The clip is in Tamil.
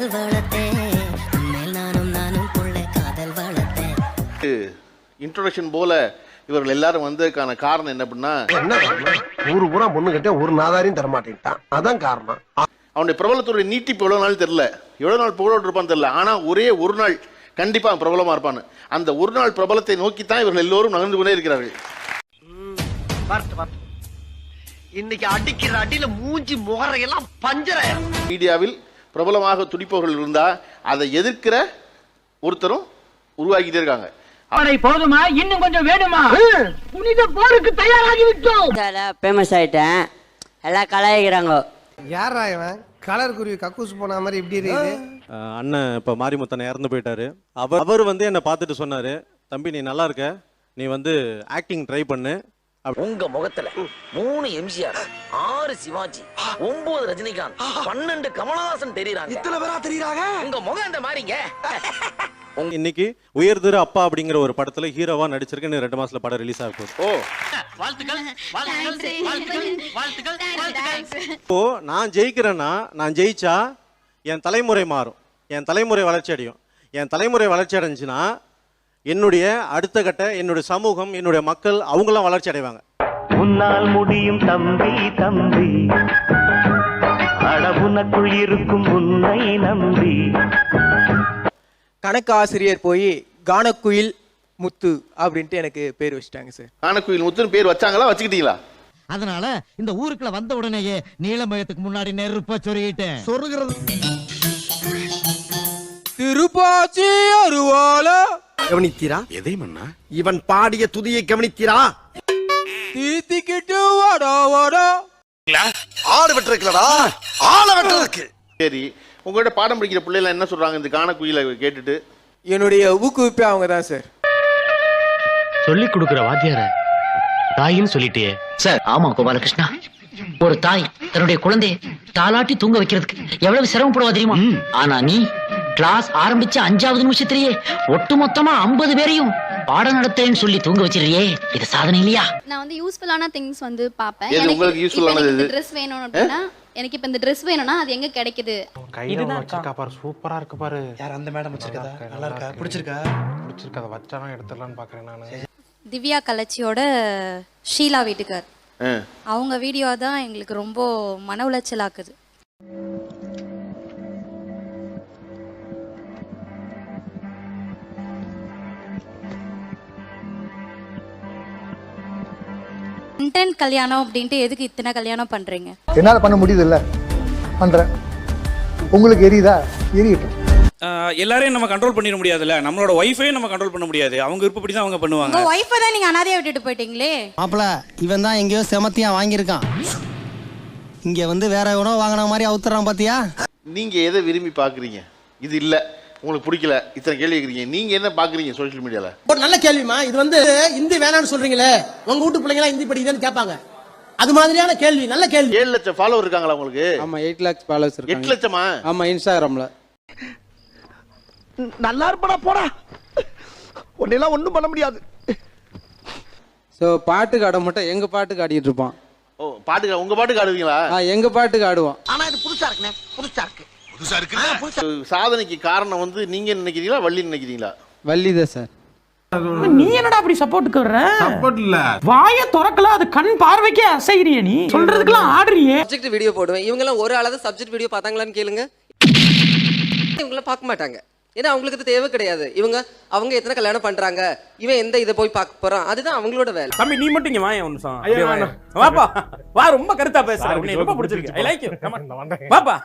காதல் வளர்த்தேன் மேல் நானும் புள்ள காதல் வளர்த்தேன். இன்ட்ரோடக்ஷன் போல இவர்கள் எல்லாரும் வந்ததுக்கான காரணம் என்ன அப்படின்னா, ஊரு பூரா பொண்ணு கிட்ட ஒரு நாதாரியும் தரமாட்டேன்ட்டான். அதான் காரணம். அவனுடைய பிரபலத்துடைய நீட்டிப்பு எவ்வளவு நாள் தெரியல, எவ்வளவு நாள் புகழோடு இருப்பான்னு தெரியல. ஆனா ஒரே ஒரு நாள் கண்டிப்பா பிரபலமா இருப்பான்னு. அந்த ஒரு நாள் பிரபலத்தை நோக்கித்தான் இவர்கள் எல்லோரும் நகர்ந்து கொண்டே இருக்கிறார்கள். இன்னைக்கு அடிக்கிற அடியில மூஞ்சி முகரையெல்லாம் பஞ்சர. மீடியாவில் பிரபலமாக துடிப்பவர்கள் இருந்தா அதை எதிர்க்கிற ஒருத்தரும் உருவாக்கிட்டே இருக்காங்க. போதுமா, இன்னும் கொஞ்சம் வேணுமா? புனித போருக்கு தயாராகி விட்டோம். ஃபேமஸ் ஆயிட்டேன், எல்லாம் கலாய்க்கிறாங்க. யாரா இவன் கலர் குருவி கக்கூஸ் போன மாதிரி இப்படி இருக்குது? அண்ணன் இப்போ மாரிமுத்தனை இறந்து போயிட்டாரு. அவர் வந்து என்னை பார்த்துட்டு சொன்னாரு, தம்பி நீ நல்லா இருக்க, நீ வந்து ஆக்டிங் ட்ரை பண்ணு. உங்க முகத்துல 3 எம்ஜிஆர், 6 சிவாஜி, 9 ரஜினிகாந்த், 12 கமலஹாசன் தெரியுறாங்க. இத்தனை பேரா தெரியுறாங்க? உங்க முகம் இந்த மாதிரிங்க. இன்னைக்கு உயர்திரு அப்பா அப்படிங்கிற ஒரு படத்துல ஹீரோவா நடிச்சிருக்கேன். 2 மாசத்துல படம் ரிலீஸ் ஆக போகுது. இப்போ நான் ஜெயிக்கிறேன்னா, நான் ஜெயிச்சா என் தலைமுறை மாறும், என் தலைமுறை வளர்ச்சி அடையும். என் தலைமுறை வளர்ச்சி அடைஞ்சுன்னா என்னுடைய அடுத்த கட்ட என்னுடைய சமூகம், என்னுடைய மக்கள் அவங்களாம் வளர்ச்சி அடைவாங்க. உன்னால் முடியும் தம்பி தம்பி, அடவுனக்குள் இருக்கும் உன்னை நம்பி. கணக்கு ஆசிரியர் போய் கானக்குயில் முத்து அப்படின்ட்டு எனக்கு பேர் வச்சுட்டாங்க சார். கானக்குயில் முத்துன்னு பேர் வச்சாங்களா, வச்சுக்கிட்டீங்களா? அதனால இந்த ஊருக்குள்ள வந்த உடனேயே நீலமயத்துக்கு முன்னாடி நெருப்ப சொருகிட்டேன். சொருகிறது திருப்பாச்சி அருவால கவனித்தீரா? எதை மண்ணா? இவன் பாடிய துதியை கவனித்தீரா? தீத்திக்கிட்டு வாடா வாடா. ஆடு வெட்டிருக்கலடா, ஆள வெட்டிருக்கு. சரி, உங்கள்கிட்ட பாடம் படிக்கிற பிள்ளைகள் என்ன சொல்றாங்க இந்த கானக்குயிலை கேட்டுட்டு? என்னுடைய ஊக்குவிப்பே அவங்க தான் சார். சொல்லி கொடுக்கிற வாத்தியார தாயின்னு சொல்லிட்டே சார். ஆமா கோபாலகிருஷ்ணா, ஒரு தாய் தன்னுடைய குழந்தையை தாலாட்டி தூங்க வைக்கிறதுக்கு எவ்வளவு சிரமப்படுவா தெரியுமா? ஆனா நீ கிளாஸ் ஆரம்பிச்ச 5வது நிமிஷத்திலேயே ஒட்டுமொத்தமா 50 பேரையும் பாடம் நடத்தேன்னு சொல்லி தூங்க வச்சிருக்கியே, இது சாதனை இல்லையா? நான் வந்து யூஸ்ஃபுல்லான திங்ஸ் வந்து பாப்பேன். உங்களுக்கு யூஸ்ஃபுல்லானது இந்த Dress வேணும் அப்படினா, எனக்கு இப்ப இந்த Dress வேணும்னா அது எங்க கிடைக்குது? கையில வச்சிருக்கா பாரு, சூப்பரா இருக்கு பாரு. யார் அந்த மேடம் வச்சிருக்கதா? நல்லா இருக்கா? பிடிச்சிருக்கா? பிடிச்சிருக்கா? வச்சானா எடுத்துறலாம்னு பாக்குறேன் நானு. திவ்யா கலச்சியோட ஷீலா வீட்டுக்கார், அவங்க வீடியோ தான் எங்களுக்கு ரொம்ப மன உளைச்சல் ஆக்குது. கண்டென்ட் கல்யாணம் அப்படின்ட்டு எதுக்கு இத்தனை கல்யாணம் பண்றீங்க? என்னால பண்ண முடியுது இல்ல, பண்றேன். உங்களுக்கு எரியுதா? எரியட்டும். எல்லாரையும் நம்ம கண்ட்ரோல் பண்ணிட முடியாதுல்ல. நம்மளோட ஒய்ஃபையும் நம்ம கண்ட்ரோல் பண்ண முடியாது. அவங்க விருப்பப்படி தான் அவங்க பண்ணுவாங்க. உங்க ஒய்ஃபை தான் நீங்க அனாதையா விட்டுட்டு போயிட்டீங்களே. மாப்பிள, இவன் தான் எங்கேயோ செமத்தியா வாங்கியிருக்கான். இங்க வந்து வேற உணவு வாங்கின மாதிரி அவுத்துறான் பாத்தியா? நீங்க எதை விரும்பி பாக்குறீங்க? இது இல்ல உங்களுக்கு பிடிக்கல, இத்தனை கேள்வி கேக்குறீங்க. நீங்க என்ன பாக்குறீங்க சோஷியல் மீடியால? ஒரு நல்ல கேள்விமா. இது வந்து இந்தி வேணாம்னு சொல்றீங்களே, உங்க வீட்டு பிள்ளைங்களா இந்தி படிக்குதுன்னு கேட்பாங்க. அது மாதிரியான கேள்வி, நல்ல கேள்வி. 7 லட்சம் ஃபாலோவர் இருக்காங்களா உங்களுக்கு? ஆமா, 8 lakhs ஃபாலோவர்ஸ் இருக்காங்க. 8 லட்சமா? ஆமா, இன்ஸ்டாகிராம்ல. நல்லா இருப்படா போடா, உன்னெல்லாம் ஒண்ணும் பண்ண முடியாது. சோ பாட்டுக்கு ஆட மட்டும் எங்க பாட்டுக்கு ஆடிட்டு இருப்பான். ஓ, பாட்டுக்கு உங்க பாட்டுக்கு ஆடுவீங்களா? எங்க பாட்டுக்கு ஆடுவான். ஆனா இது புதுசா இருக்குனே, புதுசா இருக்கு. சாதனைக்கு காரணம் வந்து நீங்க நினைக்கிறீங்களா, வள்ளி நினைக்கிறீங்களா? வள்ளிதான் சார். நீ என்னடா அப்படி சப்போர்ட்டுக்கு வர்ற? சப்போர்ட் இல்ல, வாயை திறக்கல, அது கண் பார்வைக்கே அசைறியே. நீ சொல்றதுக்கெல்லாம் ஆடுறியே. சப்ஜெக்ட் வீடியோ போடுவேன். இவங்க எல்லாம் ஒரு ஆளாவது சப்ஜெக்ட் வீடியோ பார்த்தாங்களான்னு கேளுங்க. இவங்கள பார்க்க மாட்டாங்க, ஏன்னா அவங்களுக்கு இது தேவை கிடையாது. அவங்க எத்தனை கல்யாணம் பண்றாங்க, இவன் எந்த இதை போய் பார்க்க போறான், அதுதான் அவங்களோட வேலை. தம்பி நீ மட்டும் இங்க வா, ஒரு நிமிஷம் வாப்பா. வா, ரொம்ப கருத்தா பேசுற, ரொம்ப பிடிச்சிருக்கு. I like you. Come on வாப்பா.